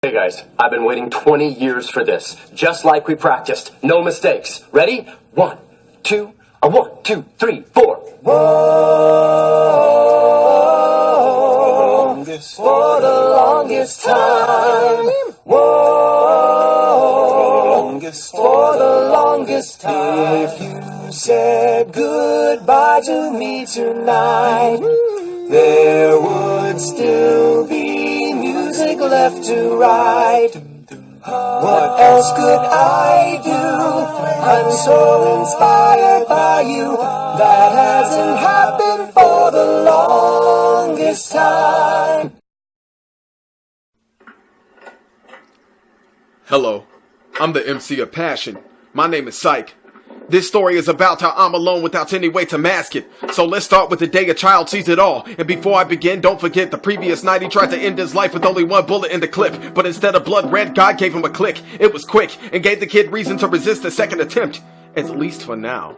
Hey guys, I've been waiting 20 years for this. Just like we practiced. No mistakes. Ready? 1, 2, 1, 2, 3, 4. Whoa, for the longest time. Whoa, for the longest time. If you said goodbye to me tonight, there would still be music left to write. What else could I do? I'm so inspired by you. That hasn't happened for the longest time. Hello, I'm the MC of Passion. My name is Psych. This story is about how I'm alone without any way to mask it. So let's start with the day a child sees it all. And before I begin, don't forget the previous night he tried to end his life with only one bullet in the clip. But instead of blood red, God gave him a click. It was quick and gave the kid reason to resist the second attempt. At least for now.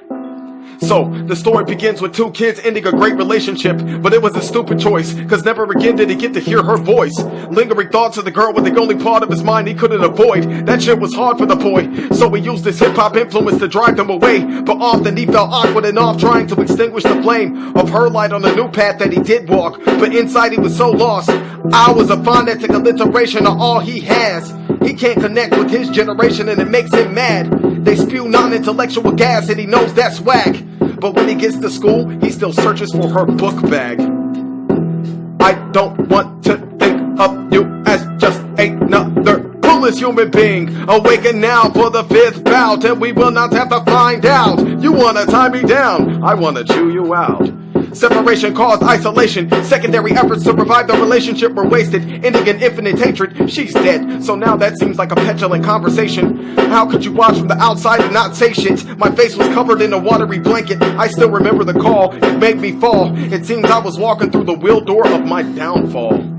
So, the story begins with two kids ending a great relationship, but it was a stupid choice, cause never again did he get to hear her voice. Lingering thoughts of the girl were the only part of his mind he couldn't avoid. That shit was hard for the boy, so he used his hip-hop influence to drive them away. But often he felt awkward and off, trying to extinguish the flame of her light on the new path that he did walk. But inside he was so lost. Hours of phonetic alliteration are all he has. He can't connect with his generation and it makes him mad. They spew non-intellectual gas and he knows that's whack. But when he gets to school, he still searches for her book bag. I don't want to think of you as just another clueless human being. Awaken now for the fifth bout, and we will not have to find out. You wanna tie me down, I wanna chew you out. Separation caused isolation. Secondary efforts to revive the relationship were wasted, ending in infinite hatred. She's dead, so now that seems like a petulant conversation. How could you watch from the outside and not say shit? My face was covered in a watery blanket. I still remember the call, it made me fall. It seems I was walking through the wheel door of my downfall.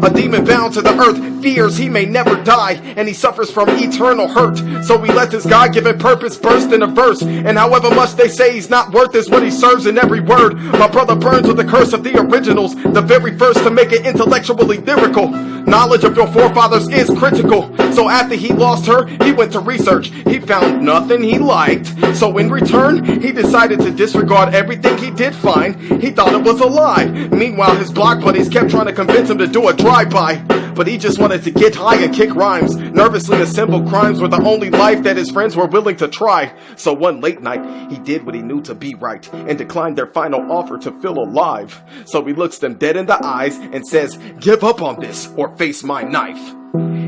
A demon bound to the earth fears he may never die, and he suffers from eternal hurt. So he lets his God-given purpose burst in a verse, and however much they say he's not worth is what he serves in every word. My brother burns with the curse of the originals, the very first to make it intellectually lyrical. Knowledge of your forefathers is critical. So after he lost her, he went to research. He found nothing he liked. So in return, he decided to disregard everything he did find. He thought it was a lie. Meanwhile, his block buddies kept trying to convince him to do a drive-by. But he just wanted to get high and kick rhymes. Nervously assembled crimes were the only life that his friends were willing to try. So one late night, he did what he knew to be right and declined their final offer to feel alive. So he looks them dead in the eyes and says, "Give up on this or face my knife."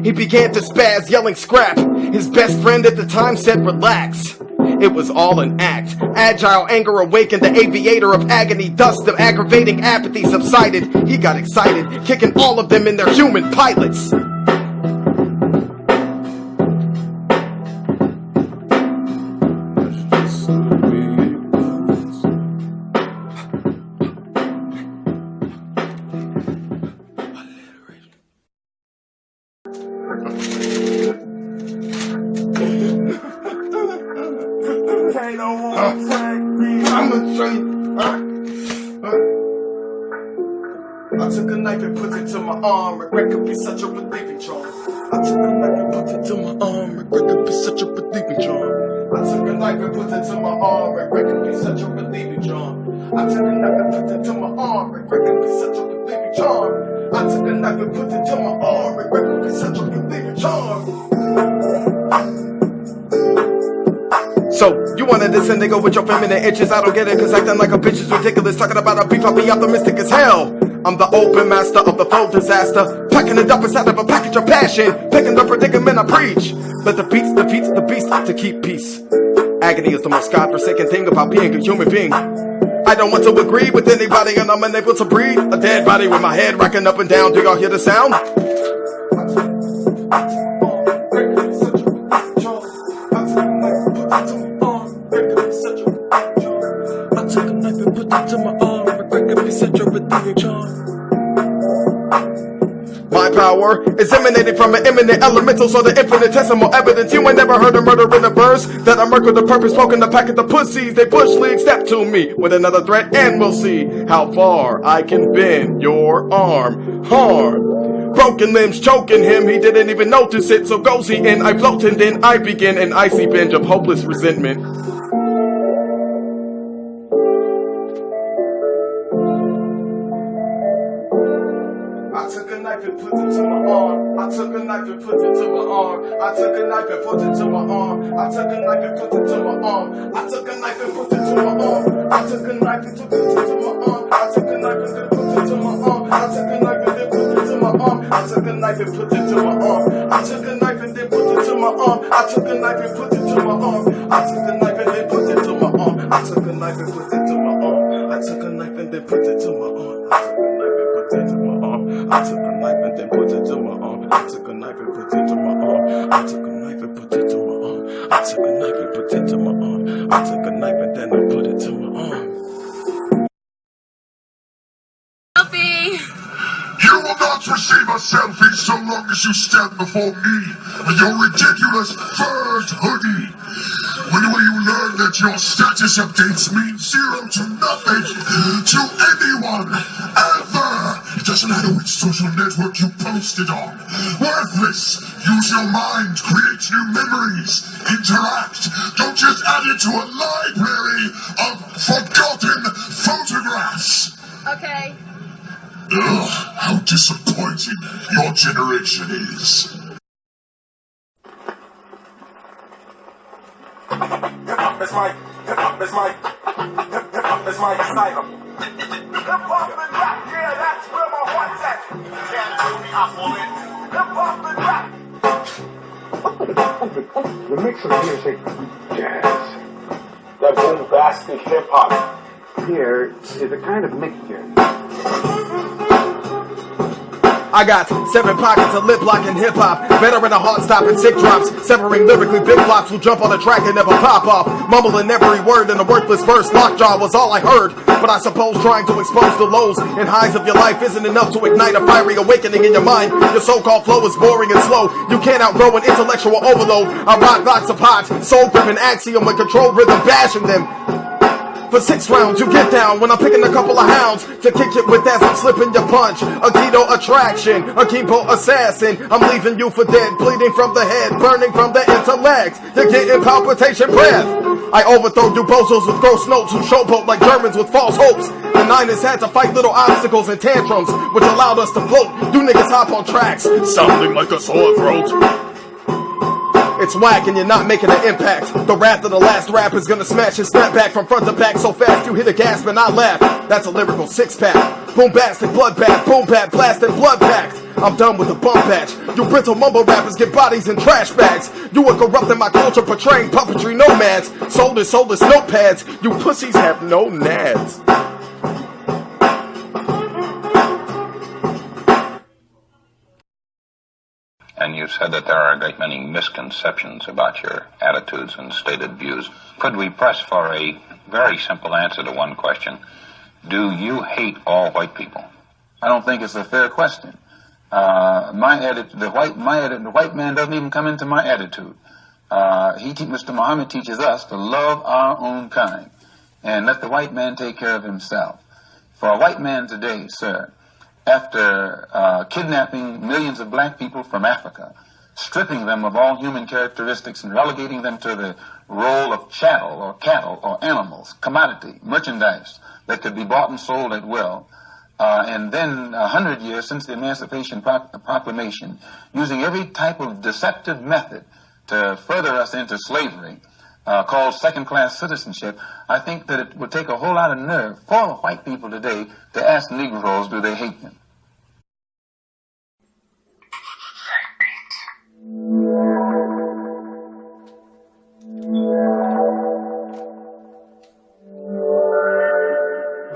He began to spaz, yelling scrap. His best friend at the time said relax. It was all an act. Agile anger awakened the aviator of agony. Thus the aggravating apathy subsided. He got excited, kicking all of them in their human pilots. I took a knife and put it to my arm. Regret could be such a relieving charm. I took a knife and put it to my arm. Regret could be such a relieving charm. I took a knife and put it to my arm. Regret could be such a relieving charm. I took a knife and put it to my arm. Regret could be such a relieving charm. I took a knife and put it to my arm. Regret could be such a relieving charm. So, you wanted to send nigga with your feminine itches. I don't get it, cause acting like a bitch is ridiculous. Talking about a beef, I'll be optimistic as hell. I'm the open master of the flow disaster. Packing it up inside of a package of passion. Picking the predicament I preach. Let the beats defeat the beast to keep peace. Agony is the most godforsaken thing about being a human being. I don't want to agree with anybody and I'm unable to breathe. A dead body with my head rocking up and down. Do y'all hear the sound? My power is emanating from an imminent elemental, so the infinitesimal evidence. You ain't never heard a murder in a verse that I murk with the purpose, poking the pack of the pussies. They bush league, step to me with another threat, and we'll see how far I can bend your arm. Harm. broken limbs choking him. He didn't even notice it, so goes he in. I float and then I begin an icy binge of hopeless resentment. I took a knife and put it to my arm. I took a knife and put it to my arm. I took a knife and put it to my arm. I took a knife and put it to my arm. I took a knife and put it to my arm. I took a knife and put it to my arm. I took a knife and then put it to my arm. I took a knife and then put it to my arm. I took a knife and put it to my arm. I took a knife and then put it to my arm. I took a knife and put it to my arm. I took a knife and then put it to my arm. I took a knife and put it to my arm. I took a knife and then put it to my arm. I took a knife and then put it to my arm. I took a knife and put it to my arm. I took a knife and put it to my arm. I took a knife and put it to my arm. I took a knife and then I put it to my arm. Selfie! You will not receive a selfie so long as you stand before me in your ridiculous furred hoodie. When will you learn that your status updates mean zero to nothing to anyone, ever? It doesn't matter which social network you posted on. Worthless. Use your mind, create new memories, interact. Don't just add it to a library of forgotten photographs. Okay. Ugh, how disappointing your generation is. Hip-hop is my, hip-hop is my, hip-hop is my style. Hip-hop and rap, yeah, that's where my heart's at. Can't do me, I pull it. Hip-hop and rap. The mix of music, jazz. That bombastic hip-hop. Here is a kind of mixture. I got 7 pockets of lip lock and hip hop, better in a heart stop and sick drops, severing lyrically big flops who jump on the track and never pop off, mumbling every word in a worthless verse. Lockjaw was all I heard, but I suppose trying to expose the lows and highs of your life isn't enough to ignite a fiery awakening in your mind. Your so-called flow is boring and slow. You can't outgrow an intellectual overload. I rock lots of hot, soul gripping axiom with controlled rhythm bashing them. For 6 rounds, you get down when I'm picking a couple of hounds to kick it with as I'm slipping your punch. A keto attraction, a cheapo assassin. I'm leaving you for dead, bleeding from the head, burning from the intellect. You're getting palpitation breath. I overthrow you bozos with gross notes who showboat like Germans with false hopes. The Niners had to fight little obstacles and tantrums, which allowed us to float. You niggas hop on tracks, sounding like a sore throat. It's whack and you're not making an impact. The wrath of the last rap is gonna smash his snapback from front to back so fast you hit a gasp and I laugh. That's a lyrical 6-pack. Boombastic bloodbath, boom bat, blasted blood packed. I'm done with the bump patch. You brittle mumble rappers get bodies in trash bags. You are corrupting my culture, portraying puppetry nomads. Soulless notepads. You pussies have no nads. And you said that there are a great many misconceptions about your attitudes and stated views. Could we press for a very simple answer to one question? Do you hate all white people? I don't think it's a fair question. The white man doesn't even come into my attitude. Mr. Muhammad teaches us to love our own kind and let the white man take care of himself. For a white man today, sir, after kidnapping millions of black people from Africa, stripping them of all human characteristics and relegating them to the role of chattel or cattle or animals, commodity, merchandise that could be bought and sold at will, and then 100 years since the Emancipation Proclamation, using every type of deceptive method to further us into slavery, called second-class citizenship, I think that it would take a whole lot of nerve for white people today to ask Negroes, do they hate them?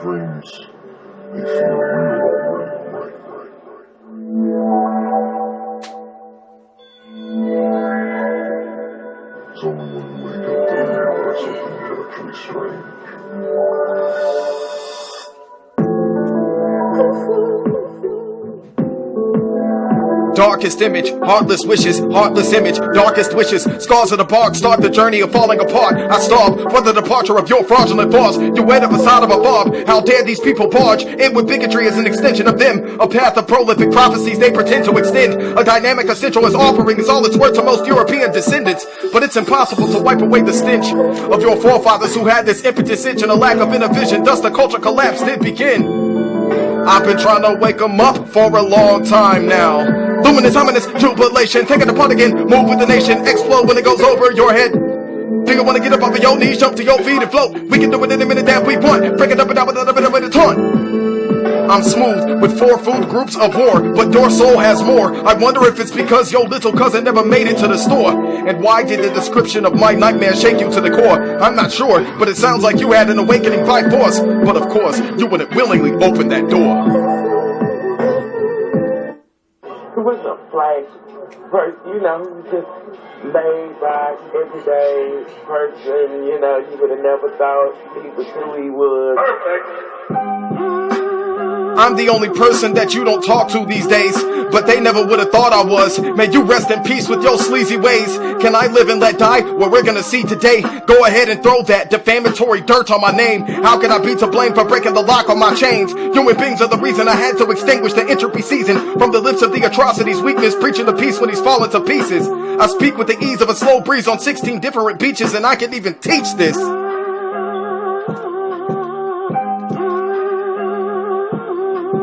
Dreams, they feel real already. It's only when you wake up that you realize something is actually strange. darkest image, heartless wishes, heartless image, darkest wishes, scars of the bark start the journey of falling apart. I starve for the departure of your fraudulent thoughts. You wear the facade of a barb. How dare these people barge in with bigotry as an extension of them? A path of prolific prophecies they pretend to extend. A dynamic essential as offering is all it's worth to most European descendants. But it's impossible to wipe away the stench of your forefathers who had this impetus itch and a lack of inner vision. Thus the culture collapse did begin. I've been trying to wake them up for a long time now. Luminous, ominous, jubilation, taking apart again, move with the nation, explode when it goes over your head. Do you want to get up off of your knees, jump to your feet and float? We can do it in a minute that we want. Break it up and down with a bit of a taunt. I'm smooth with 4 food groups of war, but your soul has more. I wonder if it's because your little cousin never made it to the store. And why did the description of my nightmare shake you to the core? I'm not sure, but it sounds like you had an awakening by force. But of course, you wouldn't willingly open that door. Who was a flash person, you know, just laid back, everyday person, you know, you would have never thought he was who he was. Perfect. I'm the only person that you don't talk to these days, but they never would have thought I was. May you rest in peace with your sleazy ways. Can I live and let die? What we're gonna see today. Go ahead and throw that defamatory dirt on my name. How can I be to blame for breaking the lock on my chains? Human beings are the reason I had to extinguish the entropy season from the lips of the atrocities. Weakness preaching the peace when he's fallen to pieces. I speak with the ease of a slow breeze on 16 different beaches, and I can even teach this.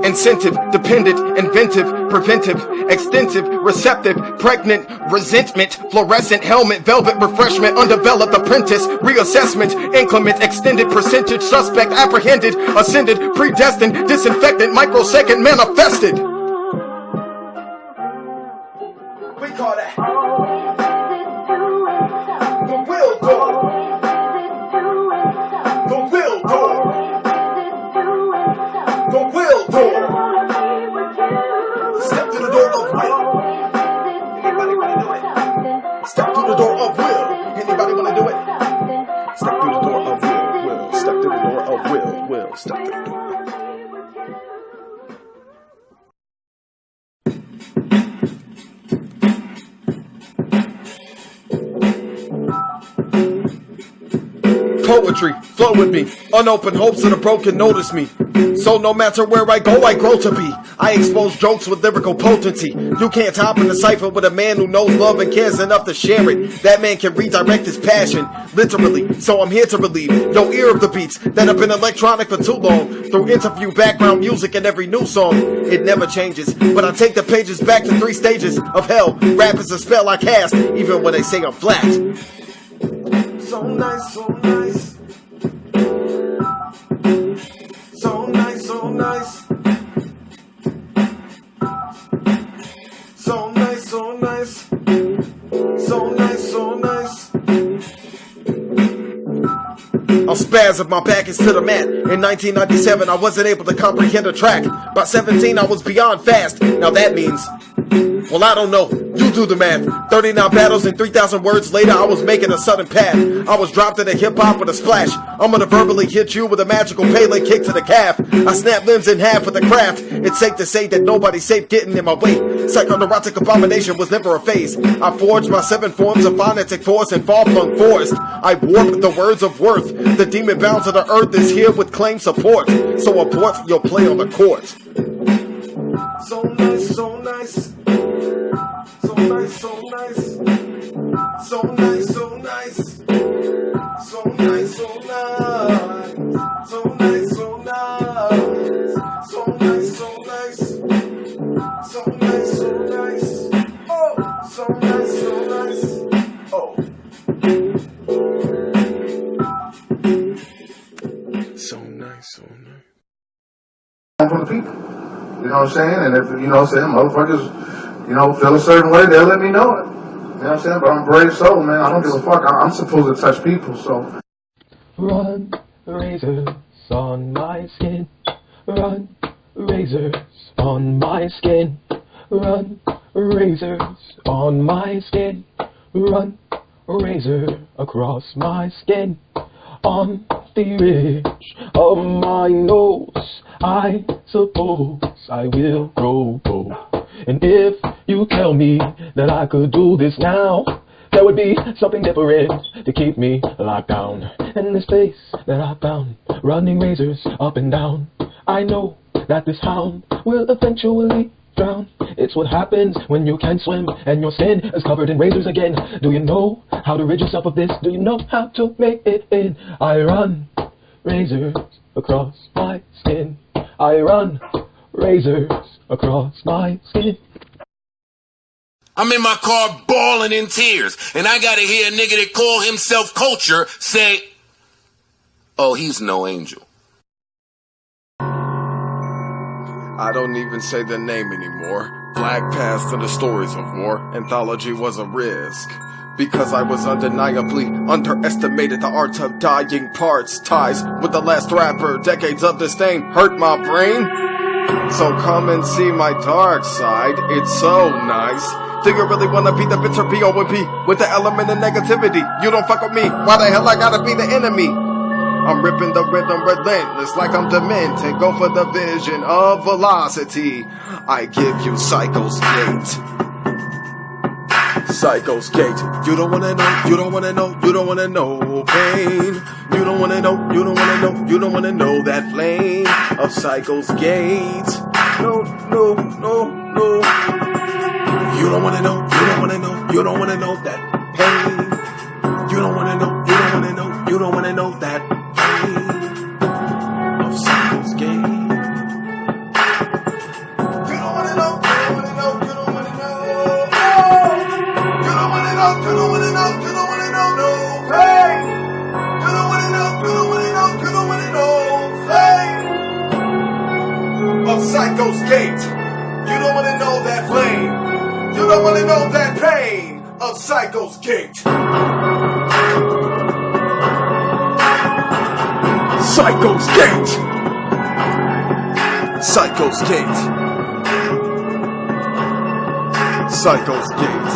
Incentive, dependent, inventive, preventive, extensive, receptive, pregnant, resentment, fluorescent, helmet, velvet, refreshment, undeveloped, apprentice, reassessment, inclement, extended, percentage, suspect, apprehended, ascended, predestined, disinfectant, microsecond, manifested. We call that the will door. The will door. The will door. Step to the door of will. Anybody wanna do it? Step through the door of will. Anybody wanna do it? Step through the door of will. Step through the door of will. Step through the door. Poetry, flow with me. Unopened hopes of the broken notice me. So no matter where I go, I grow to be. I expose jokes with lyrical potency. You can't hop in the cipher with a man who knows love and cares enough to share it. That man can redirect his passion, literally. So I'm here to relieve your ear of the beats that have been electronic for too long. Through interview, background music, and every new song. It never changes, but I take the pages back to 3 stages of hell. Rap is a spell I cast, even when they say I'm flat. So nice, so nice. So nice, so nice. So nice, so nice. So nice, so nice. I'll spaz if my back is to the mat. In 1997, I wasn't able to comprehend a track. By 17, I was beyond fast. Now that means, well, I don't know. You do the math. 39 battles and 3,000 words later, I was making a sudden path. I was dropped into hip-hop with a splash. I'm gonna verbally hit you with a magical Pele kick to the calf. I snap limbs in half with a craft. It's safe to say that nobody's safe getting in my way. Psychoneurotic abomination was never a phase. I forged my 7 forms of phonetic force and far-flung forest. I warped the words of worth. The demon bound to the earth is here with claim support. So abort your play on the court. So nice, so nice. So nice, so nice. So nice, so nice. So nice, so nice. So nice, so nice. So nice, so nice. So nice, so nice. Oh, so nice, so nice. Oh. So nice, so nice. For the people. You know what I'm saying? And if, you know what I'm saying, motherfuckers, you know, feel a certain way, they'll let me know it. You know what I'm saying? But I'm a brave soul, man. I don't give a fuck. I'm supposed to touch people, so. Run, razors on my skin. Run, razors on my skin. Run, razors on my skin. Run, razor across my skin. On the ridge of my nose, I suppose I will grow bold. And if you tell me that I could do this now, there would be something different to keep me locked down. And this place that I found, running razors up and down, I know that this hound will eventually drown. It's what happens when you can't swim and your skin is covered in razors again. Do you know how to rid yourself of this? Do you know how to make it in? I run razors across my skin. I run razors across my skin. I'm in my car bawling in tears, and I gotta hear a nigga that call himself Culture say, oh, he's no angel. I don't even say the name anymore. Flag past to the stories of war. Anthology was a risk, because I was undeniably underestimated. The art of dying parts, ties with the last rapper. Decades of disdain hurt my brain. So come and see my dark side, it's so nice. Do you really wanna be the bitter POP with the element of negativity? You don't fuck with me, why the hell I gotta be the enemy? I'm ripping the rhythm relentless like I'm demented. Go for the vision of velocity. I give you Psycho's Gate. Psycho's Gate. You don't wanna know, you don't wanna know, you don't wanna know pain. You don't wanna know, you don't wanna know, you don't wanna know that flame of Psycho's Gate. No, no, no, no. You don't wanna know, you don't wanna know, you don't wanna know that pain. You don't wanna know, you don't wanna know, you don't wanna know that pain of Psycho's Gate. You don't wanna know, you don't wanna know, you don't wanna know. You don't wanna know, you don't wanna know, you don't wanna know no pain. You don't wanna know, you don't wanna know, you don't wanna know flame of Psycho's Gate. You don't wanna know that flame. You don't wanna know that pain of Psycho's Gate. Psycho's Gate. Psycho's Gate. Psycho's Gate.